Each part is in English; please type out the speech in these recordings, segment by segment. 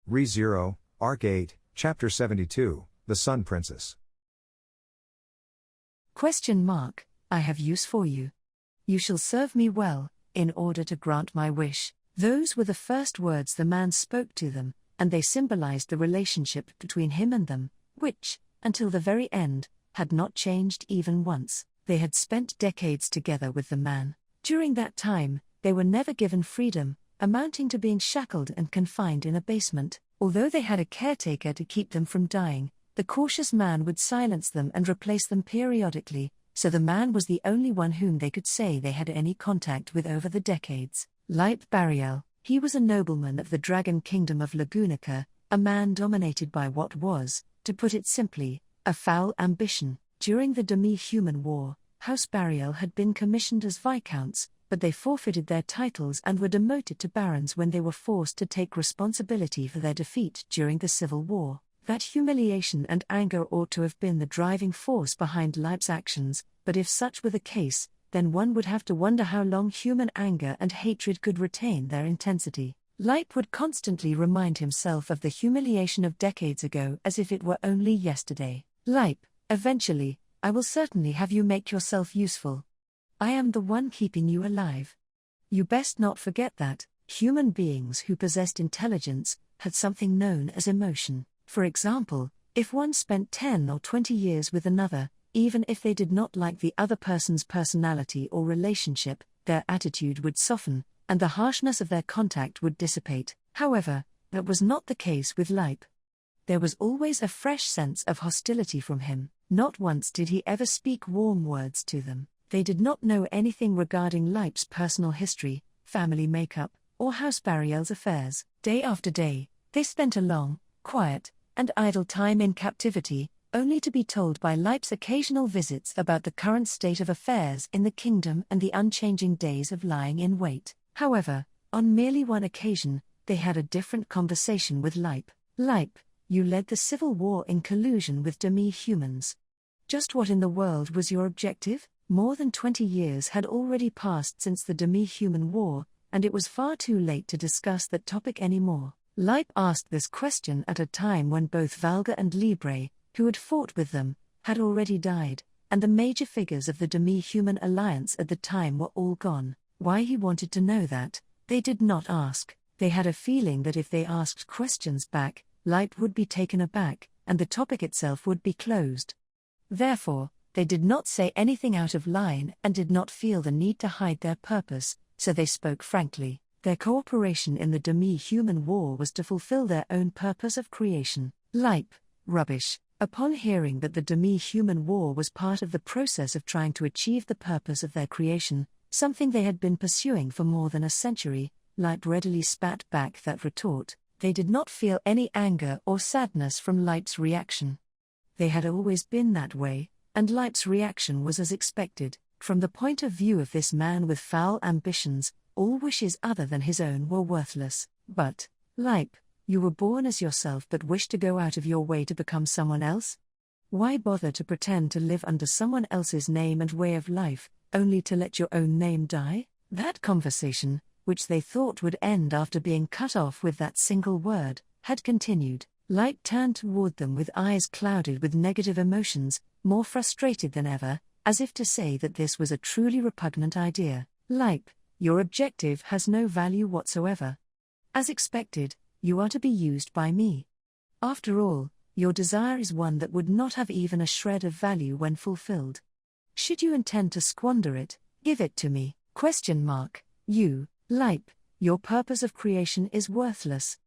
Re-Zero, Arc 8, Chapter 72, The Sun Princess. I have use for you. You shall serve me well, in order to grant my wish. Those were the first words the man spoke to them, and they symbolized the relationship between him and them, which, until the very end, had not changed even once. They had spent decades together with the man. During that time, they were never given freedom, amounting to being shackled and confined in a basement. Although they had a caretaker to keep them from dying, the cautious man would silence them and replace them periodically, so the man was the only one whom they could say they had any contact with over the decades. Leip Bariel, he was a nobleman of the dragon kingdom of Lagunica, a man dominated by what was, to put it simply, a foul ambition. During the demi-human war, House Bariel had been commissioned as viscounts, but they forfeited their titles and were demoted to barons when they were forced to take responsibility for their defeat during the civil war. That humiliation and anger ought to have been the driving force behind Leip's actions, but if such were the case, then one would have to wonder how long human anger and hatred could retain their intensity. Leip would constantly remind himself of the humiliation of decades ago as if it were only yesterday. Leip, eventually, I will certainly have you make yourself useful. I am the one keeping you alive. You best not forget that human beings who possessed intelligence had something known as emotion. For example, if one spent 10 or 20 years with another, even if they did not like the other person's personality or relationship, their attitude would soften, and the harshness of their contact would dissipate. However, that was not the case with Leip. There was always a fresh sense of hostility from him. Not once did he ever speak warm words to them. They did not know anything regarding Leip's personal history, family makeup, or House Bariel's affairs. Day after day, they spent a long, quiet, and idle time in captivity, only to be told by Leip's occasional visits about the current state of affairs in the kingdom and the unchanging days of lying in wait. However, on merely one occasion, they had a different conversation with Leip. Leip, you led the civil war in collusion with demi-humans. Just what in the world was your objective? More than 20 years had already passed since the demi-human war, and it was far too late to discuss that topic anymore. Leip asked this question at a time when both Valga and Libre, who had fought with them, had already died, and the major figures of the demi-human alliance at the time were all gone. Why he wanted to know that, they did not ask. They had a feeling that if they asked questions back, Leip would be taken aback, and the topic itself would be closed. Therefore, they did not say anything out of line and did not feel the need to hide their purpose, so they spoke frankly. Their cooperation in the demi-human war was to fulfill their own purpose of creation. Leip, rubbish. Upon hearing that the demi-human war was part of the process of trying to achieve the purpose of their creation, something they had been pursuing for more than a century, Leip readily spat back that retort. They did not feel any anger or sadness from Leip's reaction. They had always been that way, and Leip's reaction was as expected. From the point of view of this man with foul ambitions, all wishes other than his own were worthless. But, Leip, you were born as yourself but wished to go out of your way to become someone else? Why bother to pretend to live under someone else's name and way of life, only to let your own name die? That conversation, which they thought would end after being cut off with that single word, had continued. Leip turned toward them with eyes clouded with negative emotions, more frustrated than ever, as if to say that this was a truly repugnant idea. Leip, your objective has no value whatsoever. As expected, you are to be used by me. After all, your desire is one that would not have even a shred of value when fulfilled. Should you intend to squander it, give it to me. You, Leip, your purpose of creation is worthless.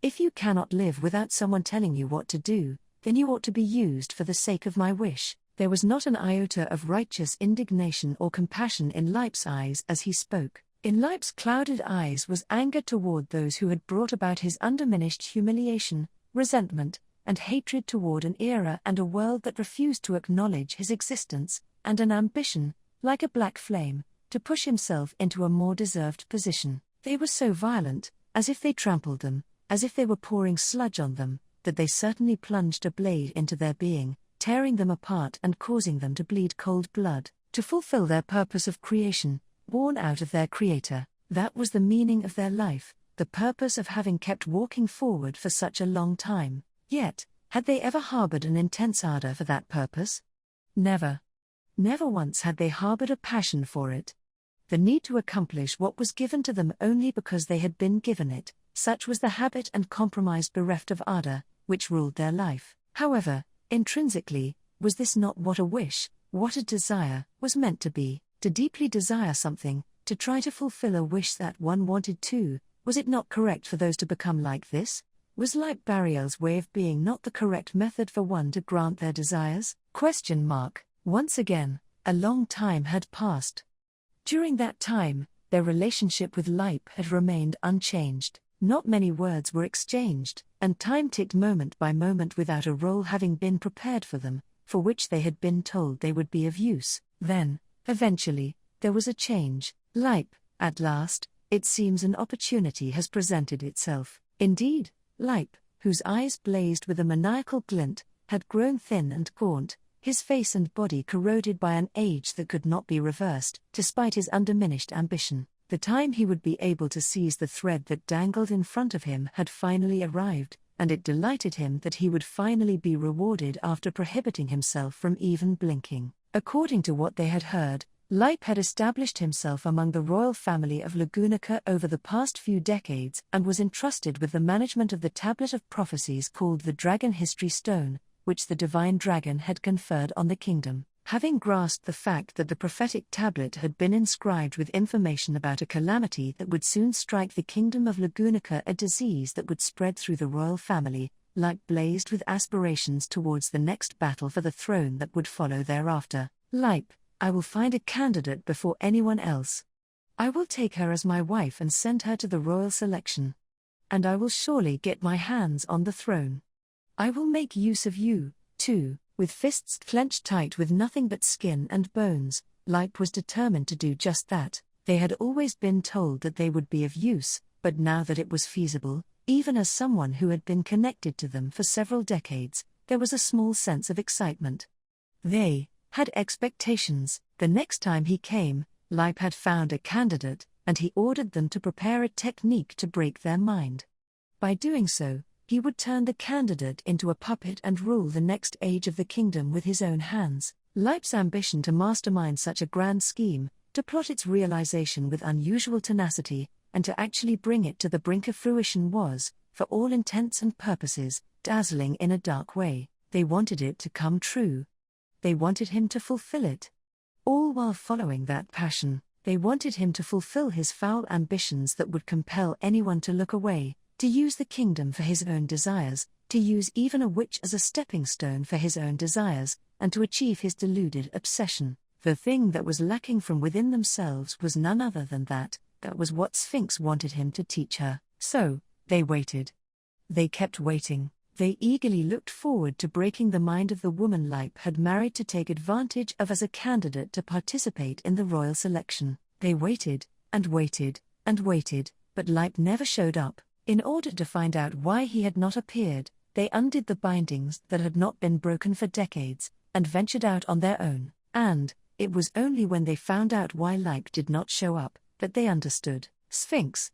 If you cannot live without someone telling you what to do, then you ought to be used for the sake of my wish. There was not an iota of righteous indignation or compassion in Leip's eyes as he spoke. In Leip's clouded eyes was anger toward those who had brought about his undiminished humiliation, resentment, and hatred toward an era and a world that refused to acknowledge his existence, and an ambition, like a black flame, to push himself into a more deserved position. They were so violent, as if they trampled them, as if they were pouring sludge on them, that they certainly plunged a blade into their being, tearing them apart and causing them to bleed cold blood, to fulfill their purpose of creation, born out of their Creator. That was the meaning of their life, the purpose of having kept walking forward for such a long time. Yet, had they ever harbored an intense ardor for that purpose? Never. Never once had they harbored a passion for it. The need to accomplish what was given to them only because they had been given it, such was the habit and compromise bereft of ardor, which ruled their life. However, intrinsically, was this not what a wish, what a desire, was meant to be? To deeply desire something, to try to fulfill a wish that one wanted to, was it not correct for those to become like this? Was like Bariel's way of being not the correct method for one to grant their desires? Once again, a long time had passed. During that time, their relationship with Leip had remained unchanged. Not many words were exchanged, and time ticked moment by moment without a role having been prepared for them, for which they had been told they would be of use. Then, eventually, there was a change. Leip, at last, it seems an opportunity has presented itself. Indeed, Leip, whose eyes blazed with a maniacal glint, had grown thin and gaunt, his face and body corroded by an age that could not be reversed, despite his undiminished ambition. The time he would be able to seize the thread that dangled in front of him had finally arrived, and it delighted him that he would finally be rewarded after prohibiting himself from even blinking. According to what they had heard, Leip had established himself among the royal family of Lagunica over the past few decades and was entrusted with the management of the tablet of prophecies called the Dragon History Stone, which the divine dragon had conferred on the kingdom. Having grasped the fact that the prophetic tablet had been inscribed with information about a calamity that would soon strike the kingdom of Lagunica, a disease that would spread through the royal family, Leip blazed with aspirations towards the next battle for the throne that would follow thereafter. Leip, I will find a candidate before anyone else. I will take her as my wife and send her to the royal selection. And I will surely get my hands on the throne. I will make use of you, too. With fists clenched tight with nothing but skin and bones, Leip was determined to do just that. They had always been told that they would be of use, but now that it was feasible, even as someone who had been connected to them for several decades, there was a small sense of excitement. They had expectations. The next time he came, Leip had found a candidate, and he ordered them to prepare a technique to break their mind. By doing so, he would turn the candidate into a puppet and rule the next age of the kingdom with his own hands. Leip's ambition to mastermind such a grand scheme, to plot its realization with unusual tenacity, and to actually bring it to the brink of fruition was, for all intents and purposes, dazzling in a dark way. They wanted it to come true. They wanted him to fulfill it. All while following that passion, they wanted him to fulfill his foul ambitions that would compel anyone to look away, to use the kingdom for his own desires, to use even a witch as a stepping stone for his own desires, and to achieve his deluded obsession. The thing that was lacking from within themselves was none other than that was what Sphinx wanted him to teach her. So, they waited. They kept waiting. They eagerly looked forward to breaking the mind of the woman Leip had married to take advantage of as a candidate to participate in the royal selection. They waited, and waited, and waited, but Leip never showed up. In order to find out why he had not appeared, they undid the bindings that had not been broken for decades, and ventured out on their own. And, it was only when they found out why Leip did not show up, that they understood. Sphinx,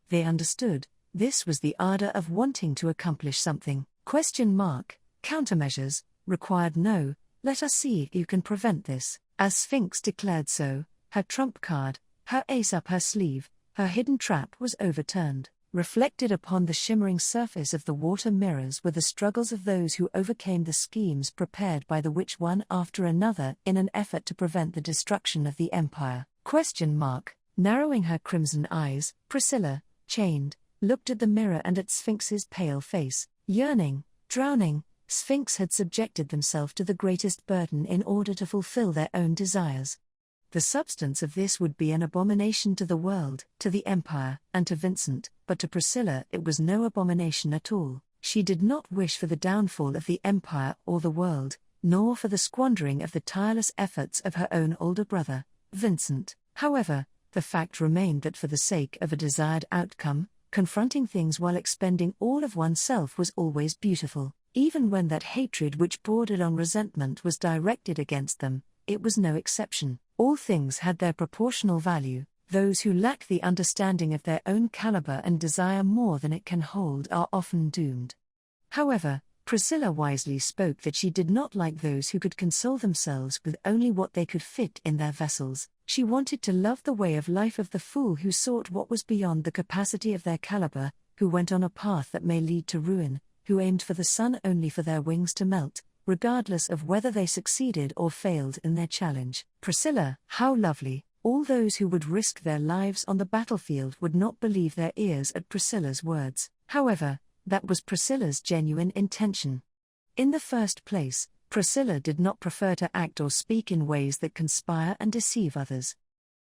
they understood. This was the ardor of wanting to accomplish something. Countermeasures, required no, let us see if you can prevent this. As Sphinx declared so, her trump card, her ace up her sleeve, her hidden trap was overturned. Reflected upon the shimmering surface of the water mirrors were the struggles of those who overcame the schemes prepared by the witch one after another in an effort to prevent the destruction of the empire. Narrowing her crimson eyes, Priscilla, chained, looked at the mirror and at Sphinx's pale face. Yearning, drowning, Sphinx had subjected themselves to the greatest burden in order to fulfill their own desires. The substance of this would be an abomination to the world, to the empire, and to Vincent, but to Priscilla it was no abomination at all. She did not wish for the downfall of the empire or the world, nor for the squandering of the tireless efforts of her own older brother, Vincent. However, the fact remained that for the sake of a desired outcome, confronting things while expending all of oneself was always beautiful. Even when that hatred which bordered on resentment was directed against them, it was no exception. All things had their proportional value. Those who lack the understanding of their own caliber and desire more than it can hold are often doomed. However, Priscilla wisely spoke that she did not like those who could console themselves with only what they could fit in their vessels. She wanted to love the way of life of the fool who sought what was beyond the capacity of their caliber, who went on a path that may lead to ruin, who aimed for the sun only for their wings to melt, regardless of whether they succeeded or failed in their challenge. Priscilla, how lovely! All those who would risk their lives on the battlefield would not believe their ears at Priscilla's words. However, that was Priscilla's genuine intention. In the first place, Priscilla did not prefer to act or speak in ways that conspire and deceive others.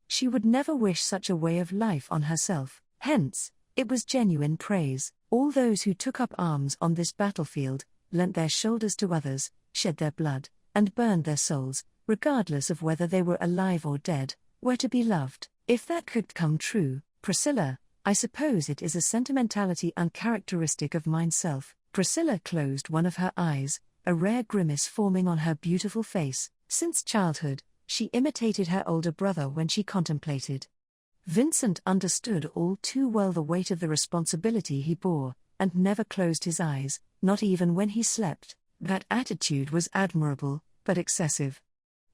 She would never wish such a way of life on herself, hence, it was genuine praise. All those who took up arms on this battlefield, lent their shoulders to others, shed their blood, and burned their souls, regardless of whether they were alive or dead, were to be loved. If that could come true, Priscilla, I suppose it is a sentimentality uncharacteristic of myself. Priscilla closed one of her eyes, a rare grimace forming on her beautiful face. Since childhood, she imitated her older brother when she contemplated. Vincent understood all too well the weight of the responsibility he bore, and never closed his eyes, not even when he slept. That attitude was admirable, but excessive.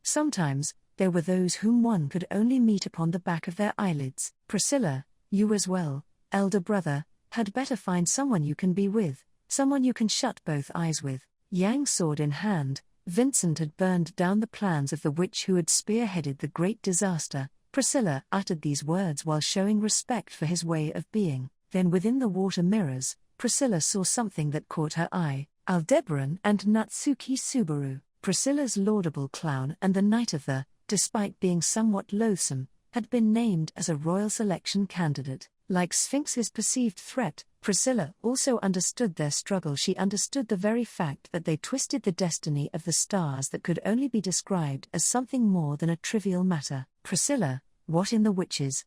Sometimes, there were those whom one could only meet upon the back of their eyelids. Priscilla, you as well, elder brother, had better find someone you can be with, someone you can shut both eyes with. Yang sword in hand, Vincent had burned down the plans of the witch who had spearheaded the great disaster. Priscilla uttered these words while showing respect for his way of being. Then within the water mirrors, Priscilla saw something that caught her eye. Aldebaran and Natsuki Subaru. Priscilla's laudable clown and the Knight of the, despite being somewhat loathsome, had been named as a royal selection candidate. Like Sphinx's perceived threat, Priscilla also understood their struggle. She understood the very fact that they twisted the destiny of the stars that could only be described as something more than a trivial matter. Priscilla, what in the witches?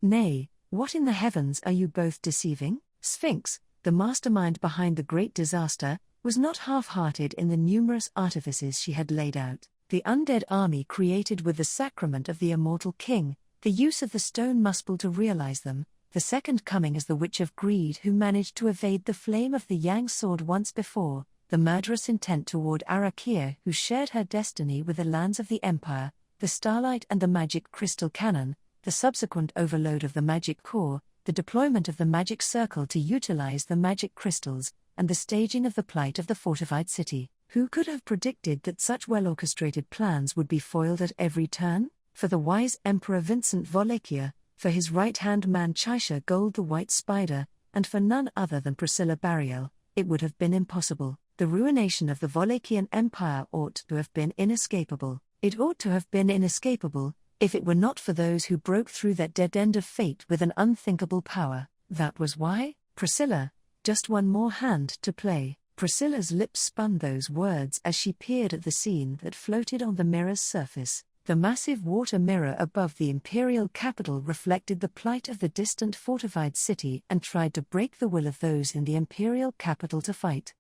Nay, what in the heavens are you both deceiving? Sphinx, the mastermind behind the great disaster, was not half-hearted in the numerous artifices she had laid out. The undead army created with the sacrament of the immortal king, the use of the stone muspel to realize them, the second coming as the witch of greed who managed to evade the flame of the Yang sword once before, the murderous intent toward Arakia who shared her destiny with the lands of the empire, the starlight and the magic crystal cannon, the subsequent overload of the magic core, the deployment of the magic circle to utilize the magic crystals, and the staging of the plight of the fortified city. Who could have predicted that such well-orchestrated plans would be foiled at every turn? For the wise Emperor Vincent Wallachia, for his right-hand man Chaisha Gold the White Spider, and for none other than Priscilla Bariel, it would have been impossible. The ruination of the Wallachian Empire ought to have been inescapable. It ought to have been inescapable, if it were not for those who broke through that dead end of fate with an unthinkable power. That was why, Priscilla, just one more hand to play. Priscilla's lips spun those words as she peered at the scene that floated on the mirror's surface. The massive water mirror above the imperial capital reflected the plight of the distant fortified city and tried to break the will of those in the imperial capital to fight.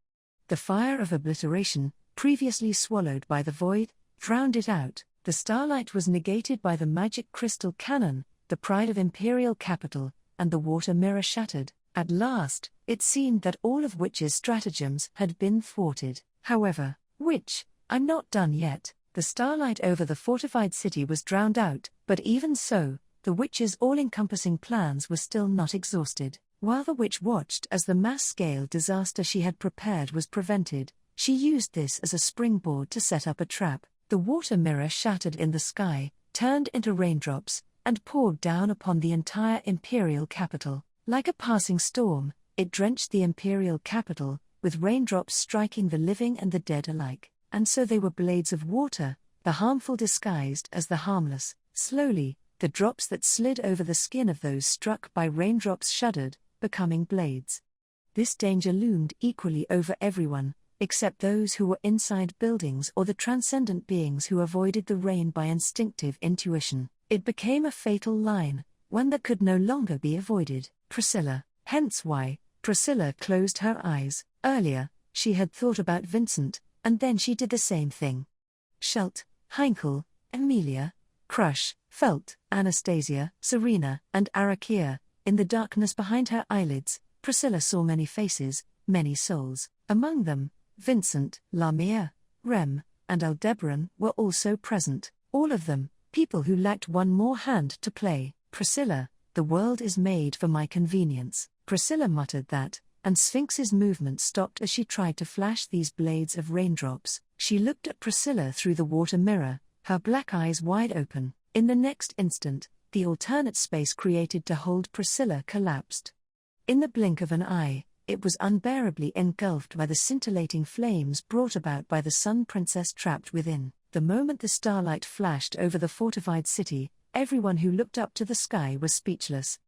The fire of obliteration, previously swallowed by the void, drowned it out. The starlight was negated by the magic crystal cannon, the pride of imperial capital, and the water mirror shattered. At last, it seemed that all of Witch's stratagems had been thwarted. However, Witch, I'm not done yet. The starlight over the fortified city was drowned out, but even so, the Witch's all-encompassing plans were still not exhausted. While the Witch watched as the mass-scale disaster she had prepared was prevented, she used this as a springboard to set up a trap. The water mirror shattered in the sky, turned into raindrops, and poured down upon the entire imperial capital. Like a passing storm, it drenched the imperial capital, with raindrops striking the living and the dead alike. And so they were blades of water, the harmful disguised as the harmless. Slowly, the drops that slid over the skin of those struck by raindrops shuddered, becoming blades. This danger loomed equally over everyone, except those who were inside buildings or the transcendent beings who avoided the rain by instinctive intuition. It became a fatal line, one that could no longer be avoided. Priscilla. Hence why, Priscilla closed her eyes. Earlier, she had thought about Vincent, and then she did the same thing. Schult, Heinkel, Emilia, Crush, felt, Anastasia, Serena, and Arakia. In the darkness behind her eyelids, Priscilla saw many faces, many souls. Among them, Vincent, Lamia, Rem, and Aldebaran were also present. All of them, people who lacked one more hand to play. Priscilla, the world is made for my convenience. Priscilla muttered that, and Sphinx's movement stopped as she tried to flash these blades of raindrops. She looked at Priscilla through the water mirror, her black eyes wide open. In the next instant, the alternate space created to hold Priscilla collapsed. In the blink of an eye, it was unbearably engulfed by the scintillating flames brought about by the Sun Princess trapped within. The moment the starlight flashed over the fortified city, everyone who looked up to the sky was speechless.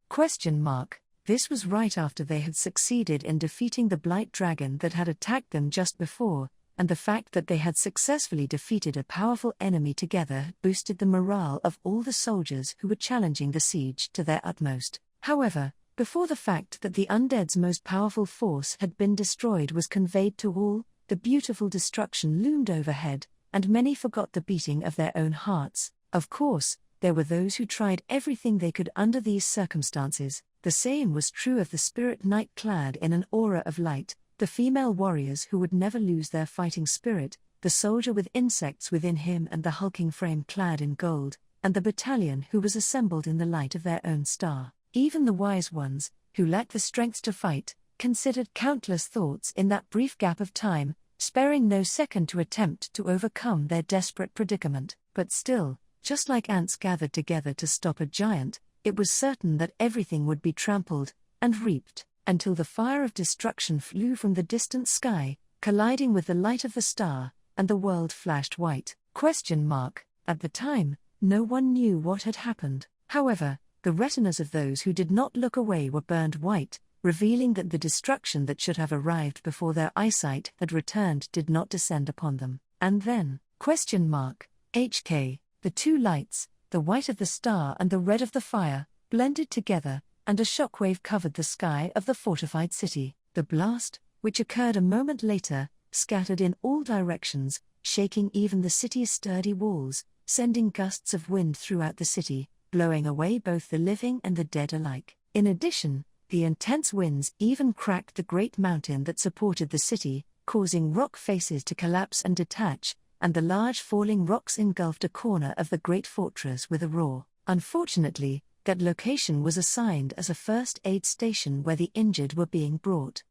This was right after they had succeeded in defeating the Blight Dragon that had attacked them just before, and the fact that they had successfully defeated a powerful enemy together boosted the morale of all the soldiers who were challenging the siege to their utmost. However, before the fact that the undead's most powerful force had been destroyed was conveyed to all, the beautiful destruction loomed overhead, and many forgot the beating of their own hearts. Of course, there were those who tried everything they could under these circumstances. The same was true of the spirit knight clad in an aura of light, the female warriors who would never lose their fighting spirit, the soldier with insects within him and the hulking frame clad in gold, and the battalion who was assembled in the light of their own star. Even the wise ones, who lacked the strength to fight, considered countless thoughts in that brief gap of time, sparing no second to attempt to overcome their desperate predicament. But still, just like ants gathered together to stop a giant, it was certain that everything would be trampled and reaped, until the fire of destruction flew from the distant sky, colliding with the light of the star, and the world flashed white. At the time, no one knew what had happened. However, the retinas of those who did not look away were burned white, revealing that the destruction that should have arrived before their eyesight had returned did not descend upon them. And then, HK, the two lights, the white of the star and the red of the fire, blended together, and a shockwave covered the sky of the fortified city. The blast, which occurred a moment later, scattered in all directions, shaking even the city's sturdy walls, sending gusts of wind throughout the city, blowing away both the living and the dead alike. In addition, the intense winds even cracked the great mountain that supported the city, causing rock faces to collapse and detach, and the large falling rocks engulfed a corner of the great fortress with a roar. Unfortunately, that location was assigned as a first aid station where the injured were being brought.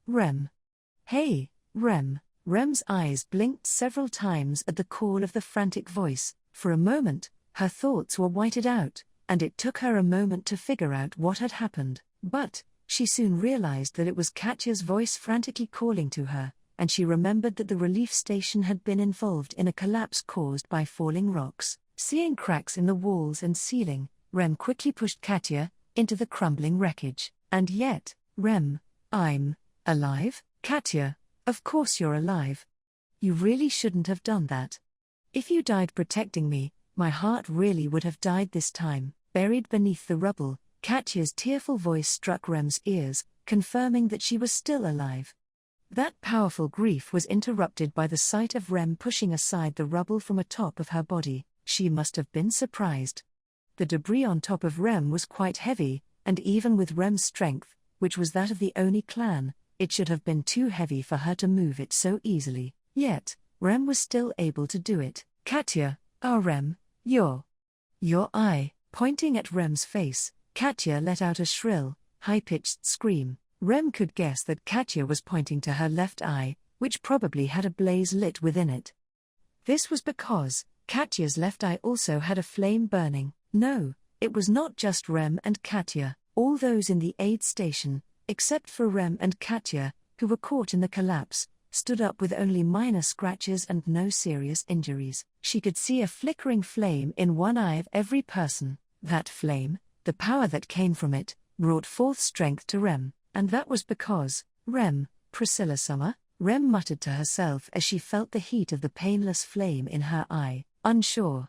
Rem. Hey, Rem. Rem's eyes blinked several times at the call of the frantic voice. For a moment, her thoughts were whited out, and it took her a moment to figure out what had happened. But she soon realized that it was Katya's voice frantically calling to her, and she remembered that the relief station had been involved in a collapse caused by falling rocks. Seeing cracks in the walls and ceiling, Rem quickly pushed Katya into the crumbling wreckage. And yet, Rem, I'm alive? Katya, of course you're alive. You really shouldn't have done that. If you died protecting me, my heart really would have died this time. Buried beneath the rubble, Katya's tearful voice struck Rem's ears, confirming that she was still alive. That powerful grief was interrupted by the sight of Rem pushing aside the rubble from atop of her body. She must have been surprised. The debris on top of Rem was quite heavy, and even with Rem's strength, which was that of the Oni clan, it should have been too heavy for her to move it so easily. Yet, Rem was still able to do it. Katya, Rem, your eye. Pointing at Rem's face, Katya let out a shrill, high-pitched scream. Rem could guess that Katya was pointing to her left eye, which probably had a blaze lit within it. This was because Katya's left eye also had a flame burning. No, it was not just Rem and Katya. All those in the aid station, except for Rem and Katya, who were caught in the collapse, stood up with only minor scratches and no serious injuries. She could see a flickering flame in one eye of every person. That flame, the power that came from it, brought forth strength to Rem, and that was because, Priscilla Summer, Rem muttered to herself as she felt the heat of the painless flame in her eye, unsure.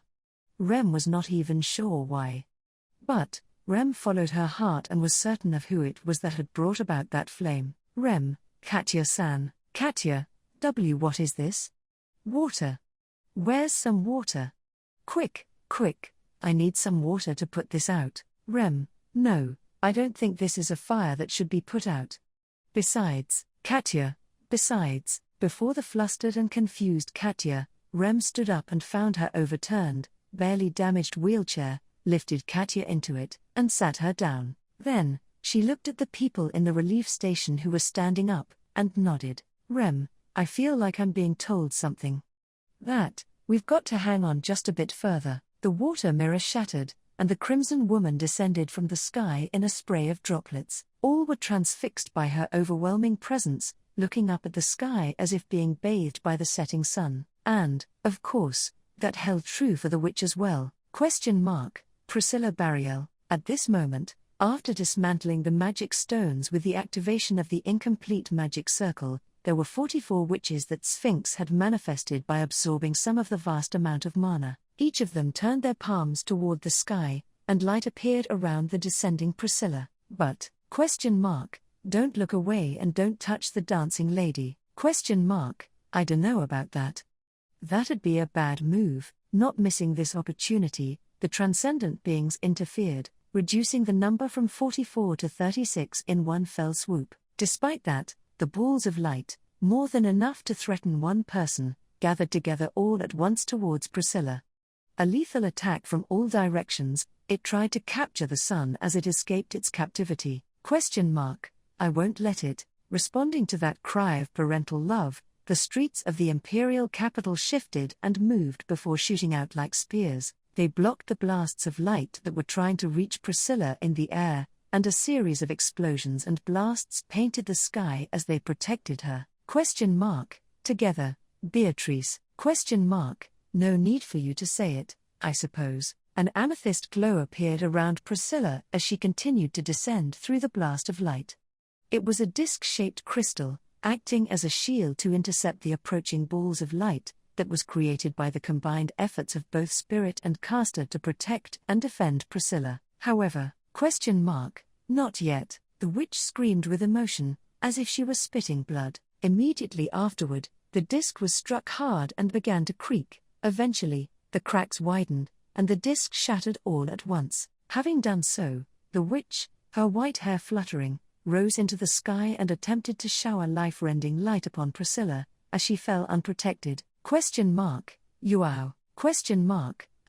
Rem was not even sure why. But, Rem followed her heart and was certain of who it was that had brought about that flame. Rem, Katya-san. Katya, what is this? Water. Where's some water? Quick, Quick, I need some water to put this out. Rem, no, I don't think this is a fire that should be put out. Besides, before the flustered and confused Katya, Rem stood up and found her overturned, barely damaged wheelchair, lifted Katya into it, and sat her down. Then, she looked at the people in the relief station who were standing up, and nodded. Rem, I feel like I'm being told something. We've got to hang on just a bit further. The water mirror shattered, and the crimson woman descended from the sky in a spray of droplets. All were transfixed by her overwhelming presence, looking up at the sky as if being bathed by the setting sun. And, of course, that held true for the witch as well. Priscilla Bariel. At this moment, after dismantling the magic stones with the activation of the incomplete magic circle, there were 44 witches that Sphinx had manifested by absorbing some of the vast amount of mana. Each of them turned their palms toward the sky, and light appeared around the descending Priscilla. But, don't look away and don't touch the dancing lady. I dunno about that. That'd be a bad move. Not missing this opportunity, the transcendent beings interfered, reducing the number from 44 to 36 in one fell swoop. Despite that, the balls of light, more than enough to threaten one person, gathered together all at once towards Priscilla. A lethal attack from all directions, it tried to capture the sun as it escaped its captivity. I won't let it. Responding to that cry of parental love, the streets of the imperial capital shifted and moved before shooting out like spears. They blocked the blasts of light that were trying to reach Priscilla in the air, and a series of explosions and blasts painted the sky as they protected her. Together, Beatrice. No need for you to say it, I suppose. An amethyst glow appeared around Priscilla as she continued to descend through the blast of light. It was a disc-shaped crystal, acting as a shield to intercept the approaching balls of light, that was created by the combined efforts of both spirit and caster to protect and defend Priscilla. However, not yet, the witch screamed with emotion, as if she was spitting blood. Immediately afterward, the disc was struck hard and began to creak. Eventually, the cracks widened, and the disc shattered all at once. Having done so, the witch, her white hair fluttering, rose into the sky and attempted to shower life-rending light upon Priscilla, as she fell unprotected. Yuao.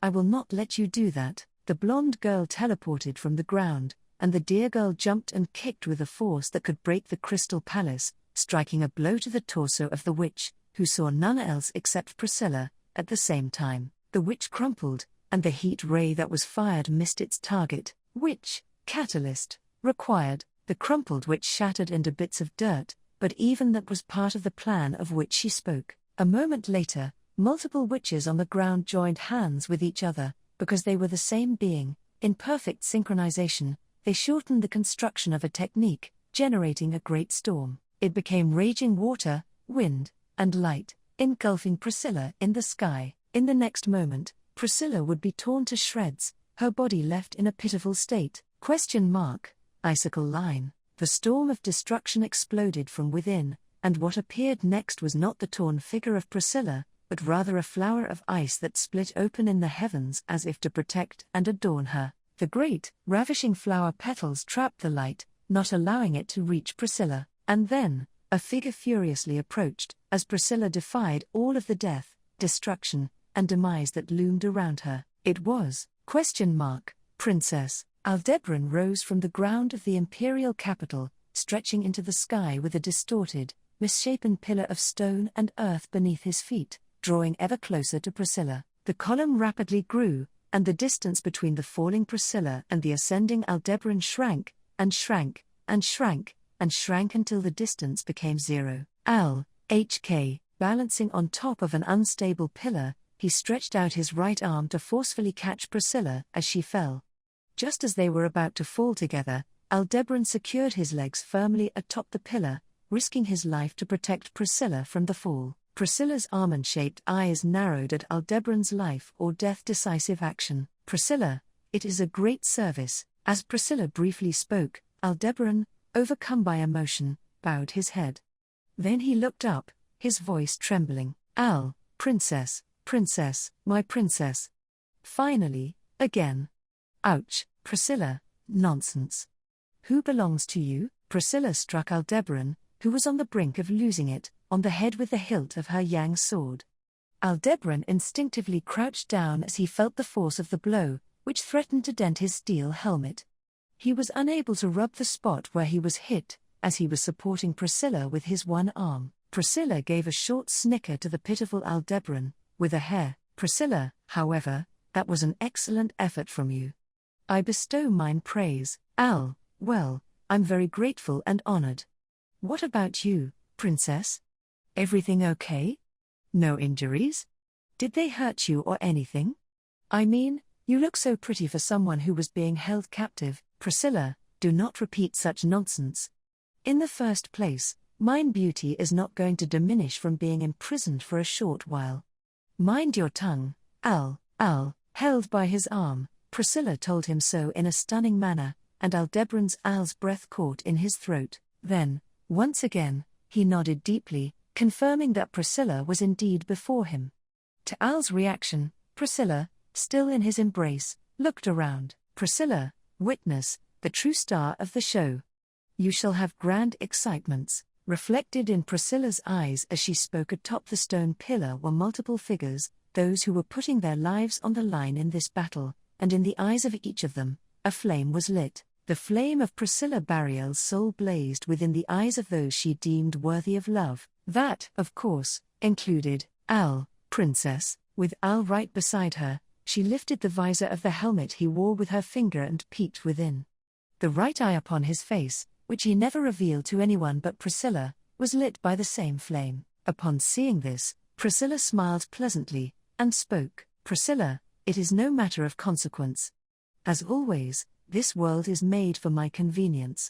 I will not let you do that. The blonde girl teleported from the ground, and the dear girl jumped and kicked with a force that could break the crystal palace, striking a blow to the torso of the witch, who saw none else except Priscilla. At the same time, the witch crumpled, and the heat ray that was fired missed its target. Catalyst required. The crumpled witch shattered into bits of dirt, but even that was part of the plan of which she spoke. A moment later, multiple witches on the ground joined hands with each other, because they were the same being. In perfect synchronization, they shortened the construction of a technique, generating a great storm. It became raging water, wind, and light, engulfing Priscilla in the sky. In the next moment, Priscilla would be torn to shreds, her body left in a pitiful state. Icicle line. The storm of destruction exploded from within, and what appeared next was not the torn figure of Priscilla, but rather a flower of ice that split open in the heavens as if to protect and adorn her. The great, ravishing flower petals trapped the light, not allowing it to reach Priscilla. And then, a figure furiously approached, as Priscilla defied all of the death, destruction, and demise that loomed around her. It was, Princess. Aldebaran rose from the ground of the imperial capital, stretching into the sky with a distorted, misshapen pillar of stone and earth beneath his feet, drawing ever closer to Priscilla. The column rapidly grew, and the distance between the falling Priscilla and the ascending Aldebaran shrank, and shrank, and shrank, and shrank until the distance became zero. Balancing on top of an unstable pillar, he stretched out his right arm to forcefully catch Priscilla as she fell. Just as they were about to fall together, Aldebaran secured his legs firmly atop the pillar, risking his life to protect Priscilla from the fall. Priscilla's almond-shaped eyes narrowed at Aldebaran's life or death decisive action. Priscilla, it is a great service. As Priscilla briefly spoke, Aldebaran, overcome by emotion, bowed his head. Then he looked up, his voice trembling. Princess, my princess. Finally, again. Ouch, Priscilla, nonsense. Who belongs to you? Priscilla struck Aldebaran, who was on the brink of losing it, on the head with the hilt of her yang sword. Aldebaran instinctively crouched down as he felt the force of the blow, which threatened to dent his steel helmet. He was unable to rub the spot where he was hit, as he was supporting Priscilla with his one arm. Priscilla gave a short snicker to the pitiful Aldebaran, with a hair. Priscilla, however, that was an excellent effort from you. I bestow mine praise, Al. Well, I'm very grateful and honored. What about you, princess? Everything okay? No injuries? Did they hurt you or anything? I mean, you look so pretty for someone who was being held captive. Priscilla, do not repeat such nonsense. In the first place, mine beauty is not going to diminish from being imprisoned for a short while. Mind your tongue, Al. Held by his arm, Priscilla told him so in a stunning manner, and Aldebaran's Al's breath caught in his throat. Then, once again, he nodded deeply, confirming that Priscilla was indeed before him. To Al's reaction, Priscilla, still in his embrace, looked around. Priscilla, witness, the true star of the show. You shall have grand excitements. Reflected in Priscilla's eyes as she spoke atop the stone pillar were multiple figures, those who were putting their lives on the line in this battle, and in the eyes of each of them, a flame was lit. The flame of Priscilla Bariel's soul blazed within the eyes of those she deemed worthy of love. That, of course, included Al, princess. With Al right beside her, she lifted the visor of the helmet he wore with her finger and peeked within. The right eye upon his face, which he never revealed to anyone but Priscilla, was lit by the same flame. Upon seeing this, Priscilla smiled pleasantly, and spoke. Priscilla, it is no matter of consequence. As always, this world is made for my convenience.